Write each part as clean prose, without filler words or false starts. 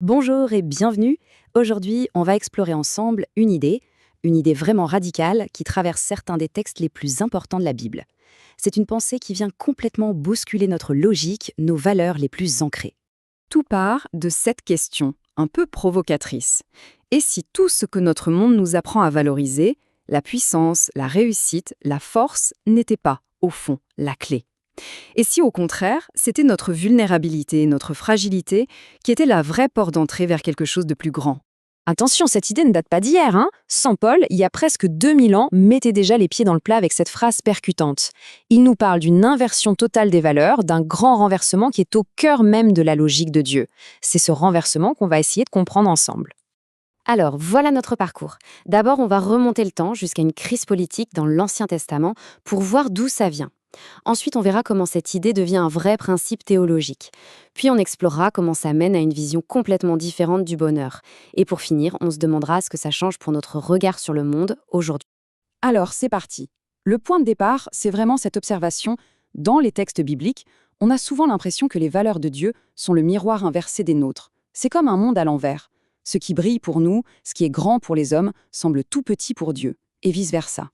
Bonjour et bienvenue. Aujourd'hui, on va explorer ensemble une idée vraiment radicale qui traverse certains des textes les plus importants de la Bible. C'est une pensée qui vient complètement bousculer notre logique, nos valeurs les plus ancrées. Tout part de cette question, un peu provocatrice. Et si tout ce que notre monde nous apprend à valoriser, la puissance, la réussite, la force, n'était pas, au fond, la clé? Et si au contraire, c'était notre vulnérabilité, notre fragilité, qui était la vraie porte d'entrée vers quelque chose de plus grand? Attention, cette idée ne date pas d'hier, hein. Saint Paul, il y a presque 2000 ans, mettait déjà les pieds dans le plat avec cette phrase percutante. Il nous parle d'une inversion totale des valeurs, d'un grand renversement qui est au cœur même de la logique de Dieu. C'est ce renversement qu'on va essayer de comprendre ensemble. Alors, voilà notre parcours. D'abord, on va remonter le temps jusqu'à une crise politique dans l'Ancien Testament pour voir d'où ça vient. Ensuite, on verra comment cette idée devient un vrai principe théologique. Puis, on explorera comment ça mène à une vision complètement différente du bonheur. Et pour finir, on se demandera ce que ça change pour notre regard sur le monde aujourd'hui. Alors, c'est parti. Le point de départ, c'est vraiment cette observation. Dans les textes bibliques, on a souvent l'impression que les valeurs de Dieu sont le miroir inversé des nôtres. C'est comme un monde à l'envers. Ce qui brille pour nous, ce qui est grand pour les hommes, semble tout petit pour Dieu, et vice-versa.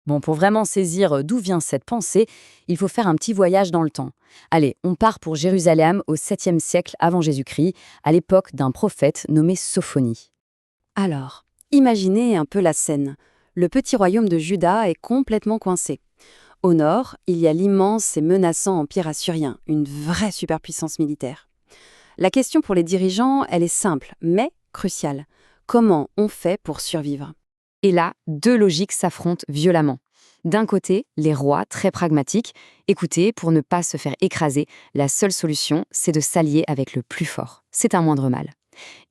Bon, pour vraiment saisir d'où vient cette pensée, il faut faire un petit voyage dans le temps. Allez, on part pour Jérusalem au 7e siècle avant Jésus-Christ, à l'époque d'un prophète nommé Sophonie. Alors, imaginez un peu la scène. Le petit royaume de Juda est complètement coincé. Au nord, il y a l'immense et menaçant empire assyrien, une vraie superpuissance militaire. La question pour les dirigeants, elle est simple, mais cruciale. Comment on fait pour survivre? Et là, deux logiques s'affrontent violemment. D'un côté, les rois, très pragmatiques. Écoutez, pour ne pas se faire écraser, la seule solution, c'est de s'allier avec le plus fort. C'est un moindre mal.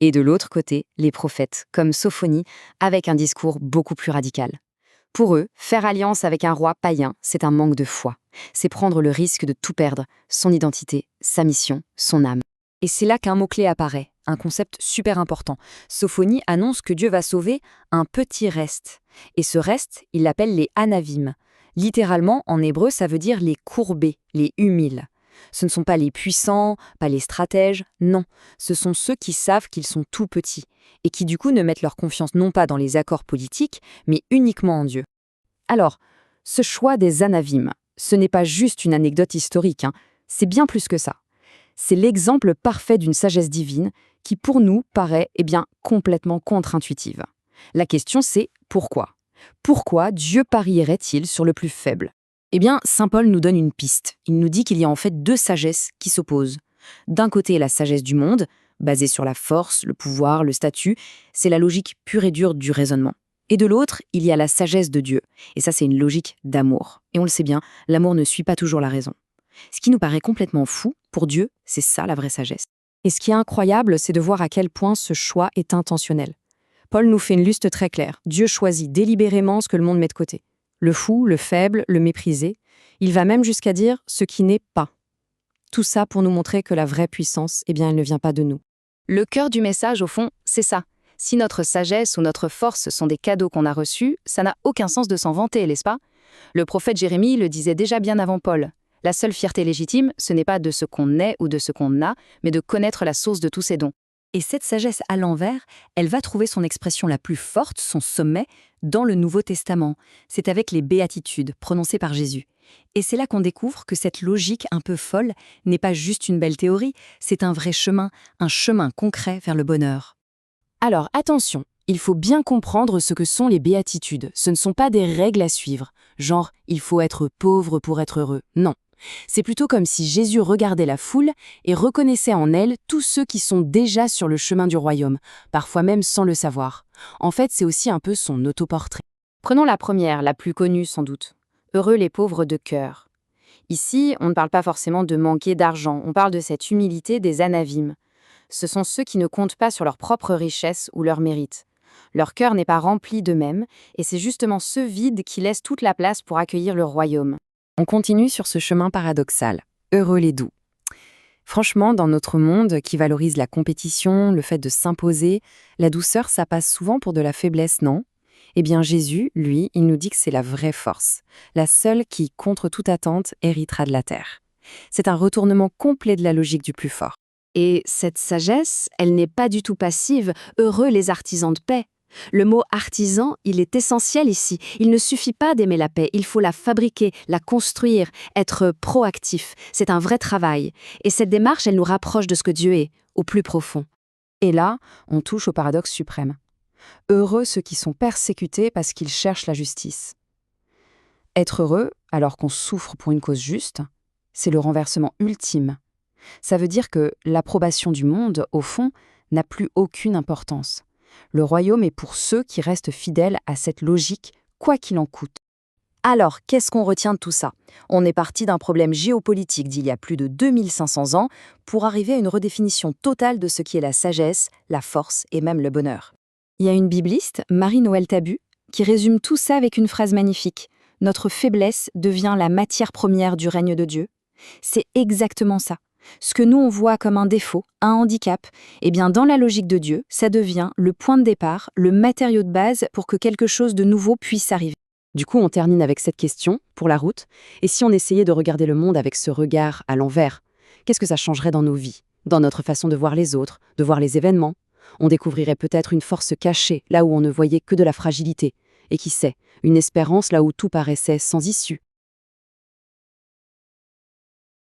Et de l'autre côté, les prophètes, comme Sophonie, avec un discours beaucoup plus radical. Pour eux, faire alliance avec un roi païen, c'est un manque de foi. C'est prendre le risque de tout perdre, son identité, sa mission, son âme. Et c'est là qu'un mot-clé apparaît, un concept super important. Sophonie annonce que Dieu va sauver un petit reste. Et ce reste, il l'appelle les anavim. Littéralement, en hébreu, ça veut dire les courbés, les humiles. Ce ne sont pas les puissants, pas les stratèges, non. Ce sont ceux qui savent qu'ils sont tout petits et qui du coup ne mettent leur confiance non pas dans les accords politiques, mais uniquement en Dieu. Alors, ce choix des anavim, ce n'est pas juste une anecdote historique, hein, c'est bien plus que ça. C'est l'exemple parfait d'une sagesse divine qui, pour nous, paraît complètement contre-intuitive. La question, c'est pourquoi? Pourquoi Dieu parierait-il sur le plus faible? Saint Paul nous donne une piste. Il nous dit qu'il y a en fait deux sagesses qui s'opposent. D'un côté, la sagesse du monde, basée sur la force, le pouvoir, le statut, c'est la logique pure et dure du raisonnement. Et de l'autre, il y a la sagesse de Dieu. Et ça, c'est une logique d'amour. Et on le sait bien, l'amour ne suit pas toujours la raison. Ce qui nous paraît complètement fou, pour Dieu, c'est ça la vraie sagesse. Et ce qui est incroyable, c'est de voir à quel point ce choix est intentionnel. Paul nous fait une liste très claire. Dieu choisit délibérément ce que le monde met de côté. Le fou, le faible, le méprisé. Il va même jusqu'à dire ce qui n'est pas. Tout ça pour nous montrer que la vraie puissance, elle ne vient pas de nous. Le cœur du message, au fond, c'est ça. Si notre sagesse ou notre force sont des cadeaux qu'on a reçus, ça n'a aucun sens de s'en vanter, n'est-ce pas? Le prophète Jérémie le disait déjà bien avant Paul. La seule fierté légitime, ce n'est pas de ce qu'on est ou de ce qu'on a, mais de connaître la source de tous ces dons. Et cette sagesse à l'envers, elle va trouver son expression la plus forte, son sommet, dans le Nouveau Testament. C'est avec les béatitudes prononcées par Jésus. Et c'est là qu'on découvre que cette logique un peu folle n'est pas juste une belle théorie, c'est un vrai chemin, un chemin concret vers le bonheur. Alors attention, il faut bien comprendre ce que sont les béatitudes. Ce ne sont pas des règles à suivre, genre il faut être pauvre pour être heureux. Non. C'est plutôt comme si Jésus regardait la foule et reconnaissait en elle tous ceux qui sont déjà sur le chemin du royaume, parfois même sans le savoir. En fait, c'est aussi un peu son autoportrait. Prenons la première, la plus connue sans doute. Heureux les pauvres de cœur. Ici, on ne parle pas forcément de manquer d'argent, on parle de cette humilité des anavim. Ce sont ceux qui ne comptent pas sur leur propre richesse ou leur mérite. Leur cœur n'est pas rempli d'eux-mêmes, et c'est justement ce vide qui laisse toute la place pour accueillir le royaume. On continue sur ce chemin paradoxal. Heureux les doux. Franchement, dans notre monde qui valorise la compétition, le fait de s'imposer, la douceur, ça passe souvent pour de la faiblesse, non? Jésus, lui, il nous dit que c'est la vraie force, la seule qui, contre toute attente, héritera de la terre. C'est un retournement complet de la logique du plus fort. Et cette sagesse, elle n'est pas du tout passive. Heureux les artisans de paix. Le mot artisan, il est essentiel ici. Il ne suffit pas d'aimer la paix, il faut la fabriquer, la construire, être proactif. C'est un vrai travail. Et cette démarche, elle nous rapproche de ce que Dieu est, au plus profond. Et là, on touche au paradoxe suprême. Heureux ceux qui sont persécutés parce qu'ils cherchent la justice. Être heureux, alors qu'on souffre pour une cause juste, c'est le renversement ultime. Ça veut dire que l'approbation du monde, au fond, n'a plus aucune importance. Le royaume est pour ceux qui restent fidèles à cette logique, quoi qu'il en coûte. Alors, qu'est-ce qu'on retient de tout ça? On est parti d'un problème géopolitique d'il y a plus de 2500 ans pour arriver à une redéfinition totale de ce qui est la sagesse, la force et même le bonheur. Il y a une bibliste, Marie-Noël Tabu, qui résume tout ça avec une phrase magnifique. « Notre faiblesse devient la matière première du règne de Dieu ». C'est exactement ça. Ce que nous on voit comme un défaut, un handicap, eh bien dans la logique de Dieu, ça devient le point de départ, le matériau de base pour que quelque chose de nouveau puisse arriver. Du coup, on termine avec cette question, pour la route. Et si on essayait de regarder le monde avec ce regard à l'envers, qu'est-ce que ça changerait dans nos vies, dans notre façon de voir les autres, de voir les événements? On découvrirait peut-être une force cachée, là où on ne voyait que de la fragilité. Et qui sait, une espérance là où tout paraissait sans issue.